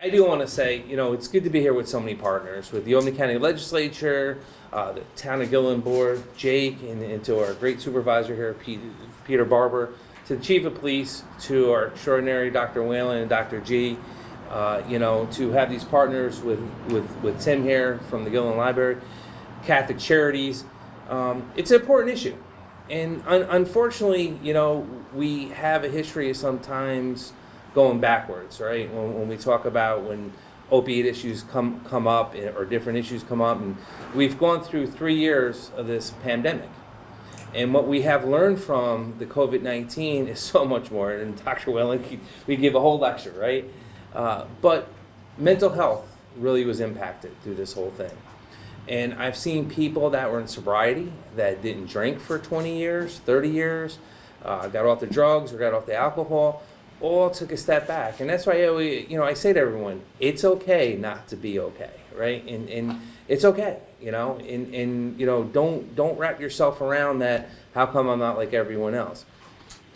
I do want to say, it's good to be here with so many partners, with the Albany County Legislature, the Town of Gillen Board, Jake, and to our great supervisor here, Peter Barber, to the Chief of Police, to our extraordinary Dr. Whalen and Dr. G, to have these partners with Tim here from the Gillen Library, Catholic Charities. It's an important issue. And unfortunately, we have a history of sometimes going backwards, right? When we talk about when opiate issues come up or different issues come up, and we've gone through 3 years of this pandemic. And what we have learned from the COVID-19 is so much more. And Dr. Whalen, we give a whole lecture, right? But mental health really was impacted through this whole thing. And I've seen people that were in sobriety that didn't drink for 20 years, 30 years, got off the drugs or got off the alcohol, all took a step back. And that's why I say to everyone, it's okay not to be okay, right? And it's okay, and don't wrap yourself around that, how come I'm not like everyone else?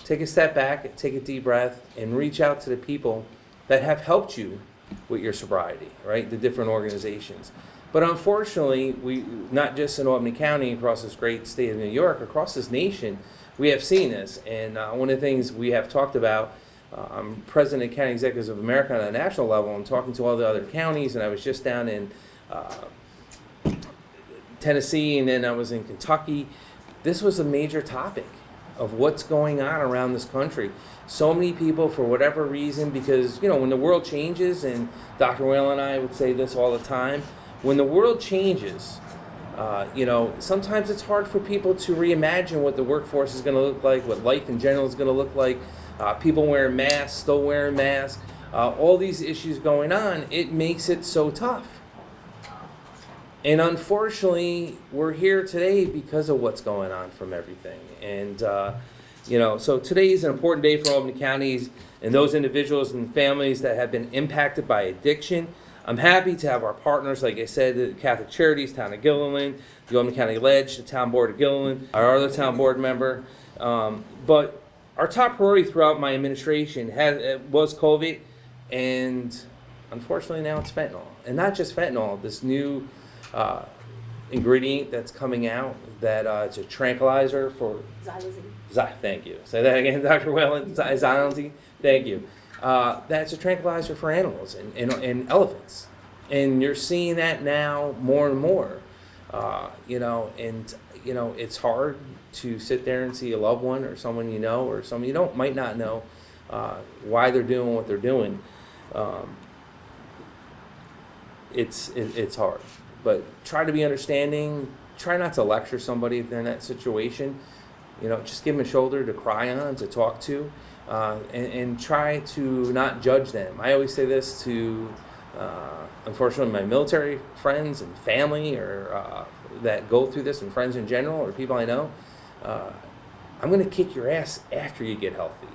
Take a step back, take a deep breath, and reach out to the people that have helped you with your sobriety, right? The different organizations. But unfortunately, we, not just in Albany County, across this great state of New York, across this nation, we have seen this. And one of the things we have talked about, I'm president of County Executives of America on a national level. I'm talking to all the other counties, and I was just down in Tennessee, and then I was in Kentucky. This was a major topic of what's going on around this country. So many people, for whatever reason, because, when the world changes, and Dr. Whalen and I would say this all the time, when the world changes, sometimes it's hard for people to reimagine what the workforce is going to look like, what life in general is going to look like. People wearing masks, still wearing masks, all these issues going on, it makes it so tough. And unfortunately, we're here today because of what's going on from everything. And, so today is an important day for Albany counties and those individuals and families that have been impacted by addiction. I'm happy to have our partners, like I said, the Catholic Charities, Town of Gillen, the Albany County Ledge, the Town Board of Gillen, our other town board member. But our top priority throughout my administration was COVID, and unfortunately now it's fentanyl. And not just fentanyl, this new ingredient that's coming out that it's a tranquilizer for... Xylazine. Thank you. Say that again, Dr. Whalen. Xylazine. Thank you. That's a tranquilizer for animals and elephants. And you're seeing that now more and more. It's hard to sit there and see a loved one or someone you know or someone you might not know why they're doing what they're doing. It's hard. But try to be understanding. Try not to lecture somebody if they're in that situation. Just give them a shoulder to cry on, to talk to, and try to not judge them. I always say this to, unfortunately, my military friends and family or that go through this, and friends in general or people I know. I'm going to kick your ass after you get healthy,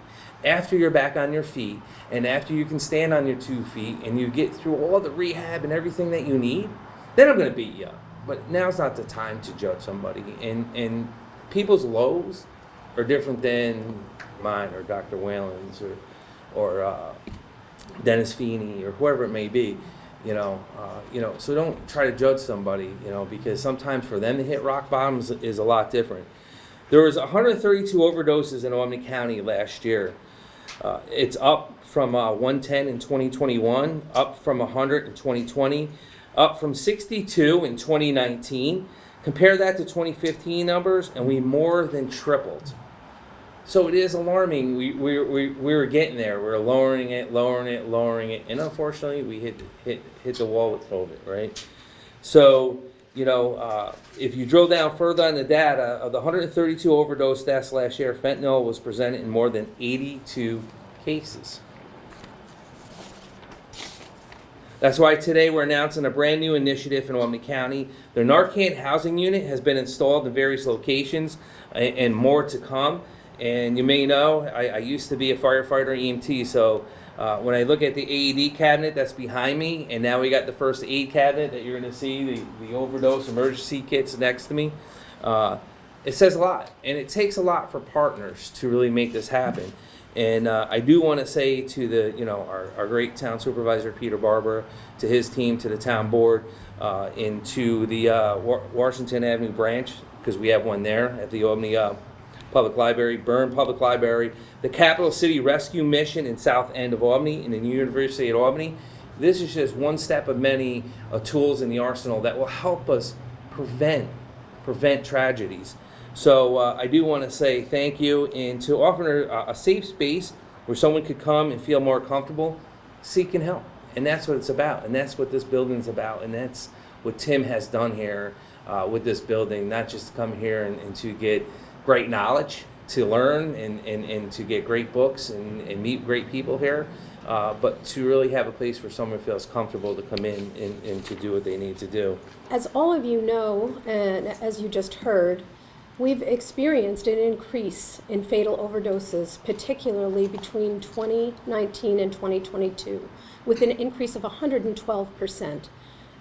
after you're back on your feet, and after you can stand on your 2 feet and you get through all the rehab and everything that you need. Then I'm going to beat you up. But now's not the time to judge somebody. And people's lows are different than mine or Dr. Whalen's or Dennis Feeney or whoever it may be. So don't try to judge somebody, because sometimes for them to hit rock bottom is a lot different. There was 132 overdoses in Albany County last year. It's up from 110 in 2021, up from 100 in 2020, up from 62 in 2019. Compare that to 2015 numbers, and we more than tripled. So it is alarming. We were getting there. We're lowering it, and unfortunately, we hit the wall with COVID, right? So, if you drill down further on the data, of the 132 overdose deaths last year, fentanyl was presented in more than 82 cases. That's why today we're announcing a brand new initiative in Albany County. The Narcan housing unit has been installed in various locations and more to come. And you may know, I used to be a firefighter EMT, so when I look at the AED cabinet that's behind me, and now we got the first aid cabinet that you're going to see, the overdose emergency kits next to me, it says a lot. And it takes a lot for partners to really make this happen. And I do want to say to the, our great town supervisor, Peter Barber, to his team, to the town board, and to the Washington Avenue branch, because we have one there at the Albany Public Library, Byrne Public Library, the Capital City Rescue Mission in South End of Albany, and the University of Albany. This is just one step of many tools in the arsenal that will help us prevent tragedies. So I do want to say thank you, and to offer a safe space where someone could come and feel more comfortable seeking help. And that's what it's about, and that's what this building's about, and that's what Tim has done here with this building, not just to come here and to get great knowledge, to learn and to get great books and meet great people here, but to really have a place where someone feels comfortable to come in and to do what they need to do. As all of you know, and as you just heard, we've experienced an increase in fatal overdoses, particularly between 2019 and 2022, with an increase of 112%.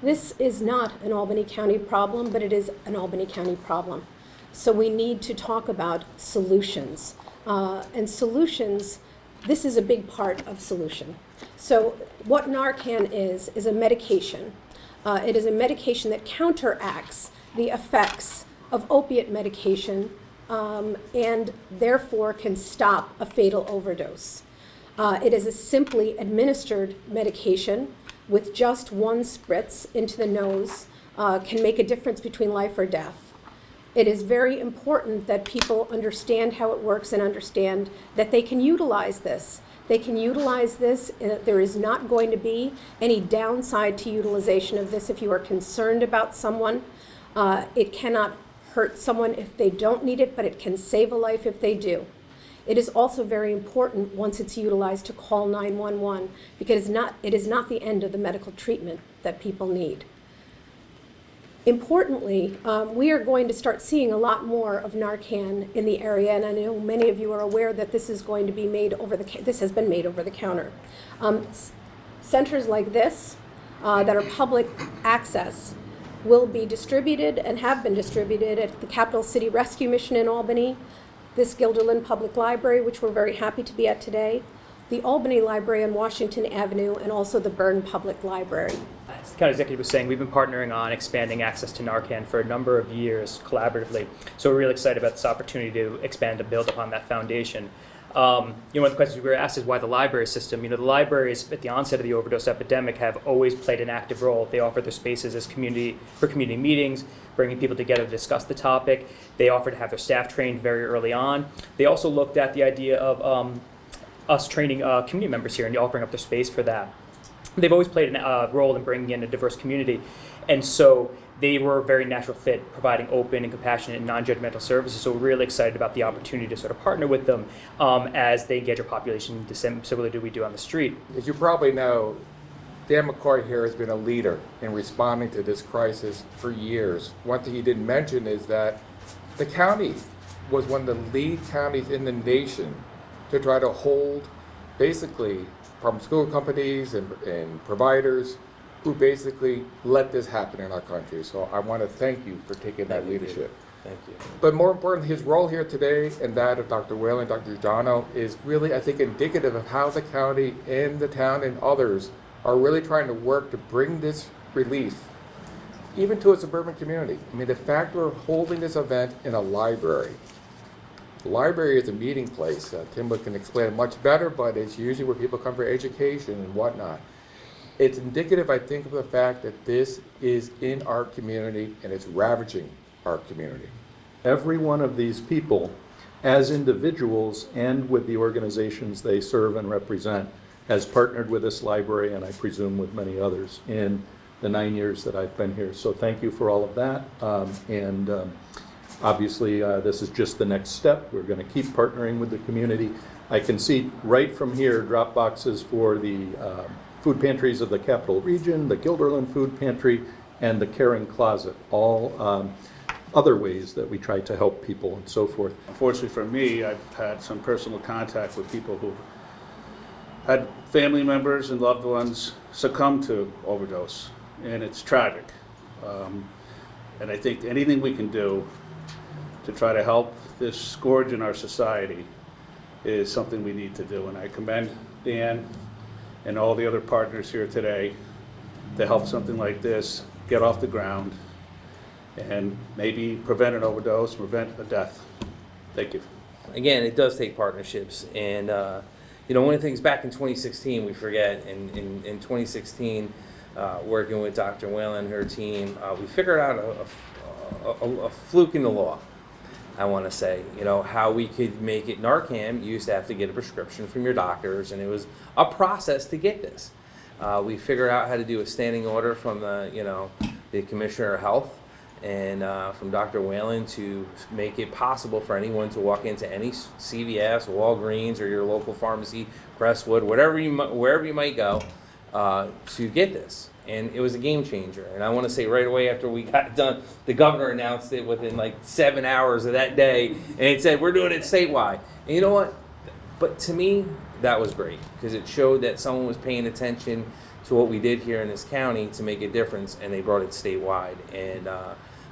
This is not an Albany County problem, but it is an Albany County problem. So we need to talk about solutions. And solutions, this is a big part of solution. So what Narcan is a medication. It is a medication that counteracts the effects of opiate medication and therefore can stop a fatal overdose. It is a simply administered medication with just one spritz into the nose, can make a difference between life or death. It is very important that people understand how it works and understand that they can utilize this. They can utilize this. There is not going to be any downside to utilization of this if you are concerned about someone. It cannot hurt someone if they don't need it, but it can save a life if they do. It is also very important once it's utilized to call 911 because it is not the end of the medical treatment that people need. Importantly, we are going to start seeing a lot more of Narcan in the area, and I know many of you are aware that this is going to be made this has been made over the counter. Centers like this that are public access will be distributed and have been distributed at the Capital City Rescue Mission in Albany, this Guilderland Public Library, which we're very happy to be at today, the Albany Library on Washington Avenue, and also the Byrne Public Library. As the county executive was saying, we've been partnering on expanding access to Narcan for a number of years collaboratively. So we're really excited about this opportunity to expand and build upon that foundation. One of the questions we were asked is why the library system. The libraries at the onset of the overdose epidemic have always played an active role. They offer their spaces as community meetings, bringing people together to discuss the topic. They offer to have their staff trained very early on. They also looked at the idea of us training community members here and offering up their space for that. They've always played a role in bringing in a diverse community, and so they were a very natural fit, providing open and compassionate and non-judgmental services. So we're really excited about the opportunity to sort of partner with them as they engage our population similar to what we do on the street. As you probably know, Dan McCoy here has been a leader in responding to this crisis for years. One thing he didn't mention is that the county was one of the lead counties in the nation to try to hold basically pharmaceutical companies and providers who basically let this happen in our country. So I want to thank you for taking that leadership. Thank you. But more importantly, his role here today and that of Dr. Whalen, Dr. Giordano is really, I think, indicative of how the county and the town and others are really trying to work to bring this relief even to a suburban community. I mean, the fact we're holding this event in a library. The library is a meeting place. Tim can explain it much better, but it's usually where people come for education and whatnot. It's indicative, I think, of the fact that this is in our community and it's ravaging our community. Every one of these people, as individuals and with the organizations they serve and represent, has partnered with this library, and I presume with many others, in the 9 years that I've been here. So thank you for all of that. Obviously, this is just the next step. We're going to keep partnering with the community. I can see right from here drop boxes for the food pantries of the Capital Region, the Guilderland Food Pantry, and the Caring Closet, all other ways that we try to help people and so forth. Unfortunately for me, I've had some personal contact with people who've had family members and loved ones succumb to overdose, and it's tragic. And I think anything we can do to try to help this scourge in our society is something we need to do. And I commend Dan and all the other partners here today to help something like this get off the ground and maybe prevent an overdose, prevent a death. Thank you. Again, it does take partnerships, and one of the things back in 2016 we forget. In 2016, working with Dr. Whalen and her team, we figured out a fluke in the law. I want to say, how we could make it. Narcan, you used to have to get a prescription from your doctors, and it was a process to get this. We figured out how to do a standing order from the Commissioner of Health and from Dr. Whalen to make it possible for anyone to walk into any CVS, Walgreens, or your local pharmacy, Crestwood, wherever you might go, to get this. And it was a game changer. And I want to say right away after we got done, the governor announced it within like 7 hours of that day, and it said, we're doing it statewide. And you know what? But to me, that was great, because it showed that someone was paying attention to what we did here in this county to make a difference, and they brought it statewide. And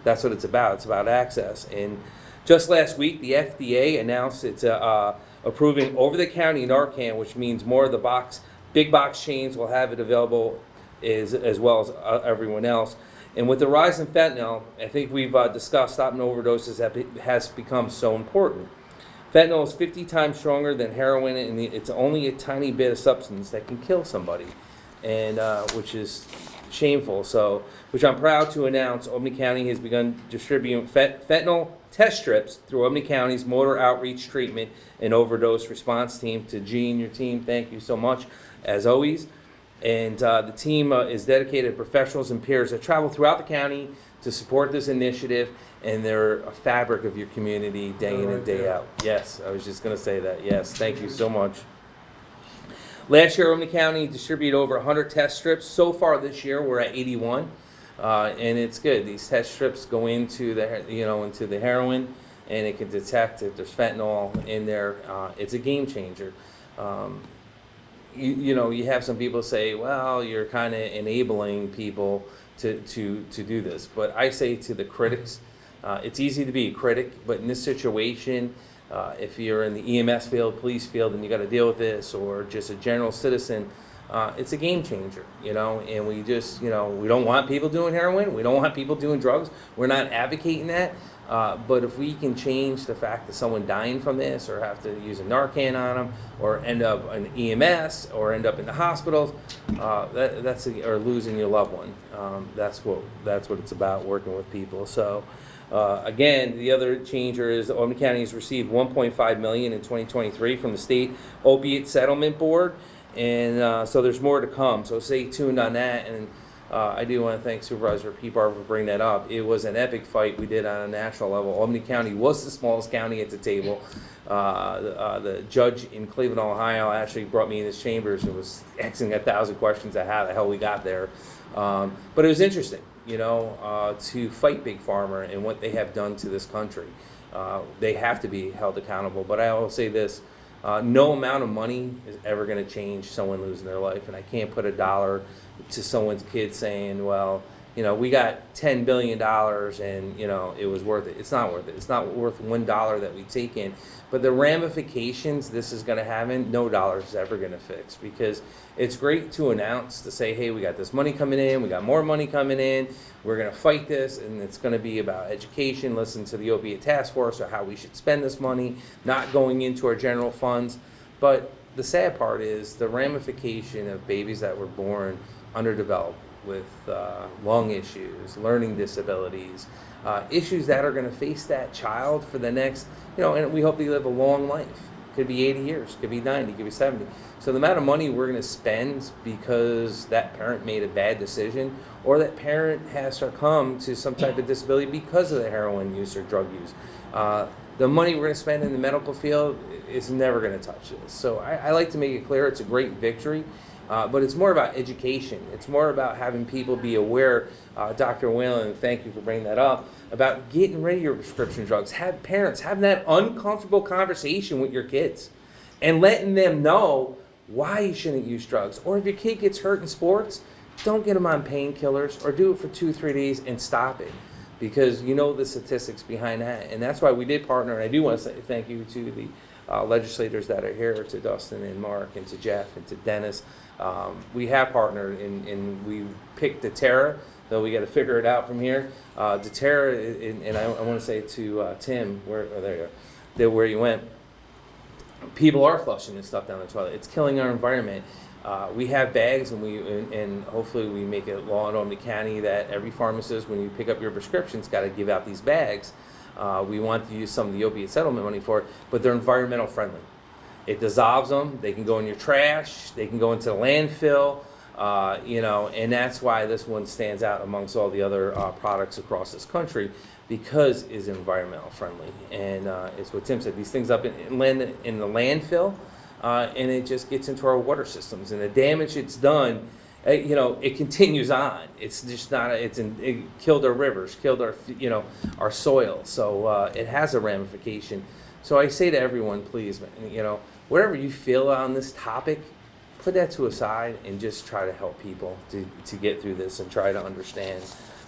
that's what it's about. It's about access. And just last week, the FDA announced it's approving over-the-counter Narcan, which means more of the big box chains will have it available as well as everyone else. And with the rise in fentanyl, I think we've discussed stopping overdoses has become so important. Fentanyl is 50 times stronger than heroin, and it's only a tiny bit of substance that can kill somebody, and which is shameful. So, which I'm proud to announce, Albany County has begun distributing fentanyl test strips through Albany County's Motor Outreach Treatment and Overdose Response Team. To Gene, your team, thank you so much, as always. And the team is dedicated professionals and peers that travel throughout the county to support this initiative, and they're a fabric of your community day in and day out. Yes, I was just going to say that. Yes, thank you so much. Last year, Albany County distributed over 100 test strips. So far this year, we're at 81, and it's good. These test strips go into the heroin, and it can detect if there's fentanyl in there. It's a game changer. You have some people say, well, you're kind of enabling people to do this. But I say to the critics, it's easy to be a critic, but in this situation, if you're in the EMS field, police field, and you got to deal with this, or just a general citizen, it's a game changer, and we just, we don't want people doing heroin. We don't want people doing drugs. We're not advocating that. But if we can change the fact that someone dying from this, or have to use a Narcan on them, or end up in EMS, or end up in the hospitals, or losing your loved one. That's what it's about, working with people. So again, the other changer is Albany County has received $1.5 million in 2023 from the State Opiate Settlement Board, and so there's more to come. So stay tuned on that. And I do want to thank Supervisor Pete Barber for bringing that up. It was an epic fight we did on a national level. Albany County was the smallest county at the table. The judge in Cleveland, Ohio, actually brought me in his chambers and was asking 1,000 questions on how the hell we got there. But it was interesting, to fight Big Pharma and what they have done to this country. They have to be held accountable. But I will say this. No amount of money is ever going to change someone losing their life, and I can't put a dollar to someone's kid saying, well, we got $10 billion and, it was worth it. It's not worth it. It's not worth $1 that we take in. But the ramifications this is going to have, no dollar is ever going to fix, because it's great to announce, to say, hey, we got this money coming in, we got more money coming in, we're going to fight this, and it's going to be about education, listen to the Opiate Task Force, or how we should spend this money, not going into our general funds. But the sad part is the ramification of babies that were born underdeveloped with lung issues, learning disabilities, issues that are going to face that child for the next, and we hope they live a long life. Could be 80 years, could be 90, could be 70. So the amount of money we're going to spend because that parent made a bad decision, or that parent has succumbed to some type of disability because of the heroin use or drug use, the money we're going to spend in the medical field is never going to touch this. So I like to make it clear it's a great victory. But it's more about education. It's more about having people be aware, Dr. Whalen, thank you for bringing that up, about getting rid of your prescription drugs. Have parents have that uncomfortable conversation with your kids and letting them know why you shouldn't use drugs. Or if your kid gets hurt in sports, don't get them on painkillers, or do it for 2-3 days and stop it, because the statistics behind that. And that's why we did partner. And I do want to say thank you to the legislators that are here, to Dustin and Mark and to Jeff and to Dennis. We have partnered and we picked Deterra, though we got to figure it out from here. Deterra, and I want to say to Tim, there where you went, people are flushing this stuff down the toilet. It's killing our environment. We have bags, and hopefully we make it law in Albany County that every pharmacist, when you pick up your prescriptions, got to give out these bags. We want to use some of the opiate settlement money for it, but they're environmental friendly. It dissolves them. They can go in your trash. They can go into the landfill. And that's why this one stands out amongst all the other products across this country, because it's environmental friendly. And it's what Tim said, these things up in the landfill, and it just gets into our water systems. And the damage it's done, it continues on. It's just not, it killed our rivers, killed our soil. So it has a ramification. So I say to everyone, please, whatever you feel on this topic, put that to a side and just try to help people to get through this and try to understand.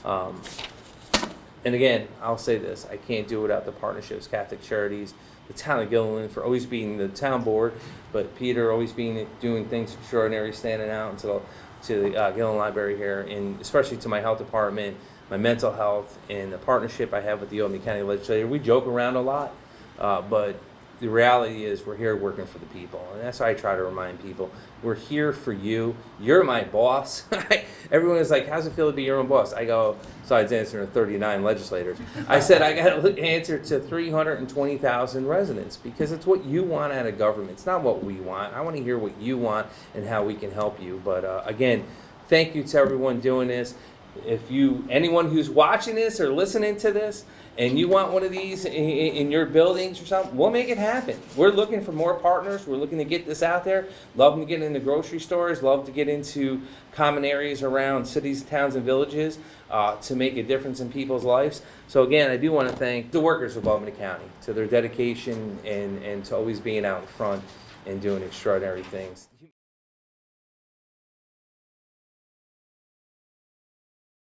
And again, I'll say this, I can't do it without the partnerships, Catholic Charities, the town of Gilliland for always being the town board, but Peter always doing things extraordinary, standing out to the Gilliland Library here, and especially to my health department, my mental health, and the partnership I have with the Albany County Legislature. We joke around a lot, but the reality is we're here working for the people, and that's why I try to remind people. We're here for you. You're my boss. Everyone is like, how's it feel to be your own boss? I go, so I was answering to 39 legislators. I said, I got to answer to 320,000 residents, because it's what you want out of government. It's not what we want. I want to hear what you want and how we can help you. But again, thank you to everyone doing this. If anyone who's watching this or listening to this, and you want one of these in your buildings or something, we'll make it happen. We're looking for more partners. We're looking to get this out there. Love to get into grocery stores. Love to get into common areas around cities, towns, and villages to make a difference in people's lives. So again, I do want to thank the workers of Albany County to their dedication and to always being out in front and doing extraordinary things.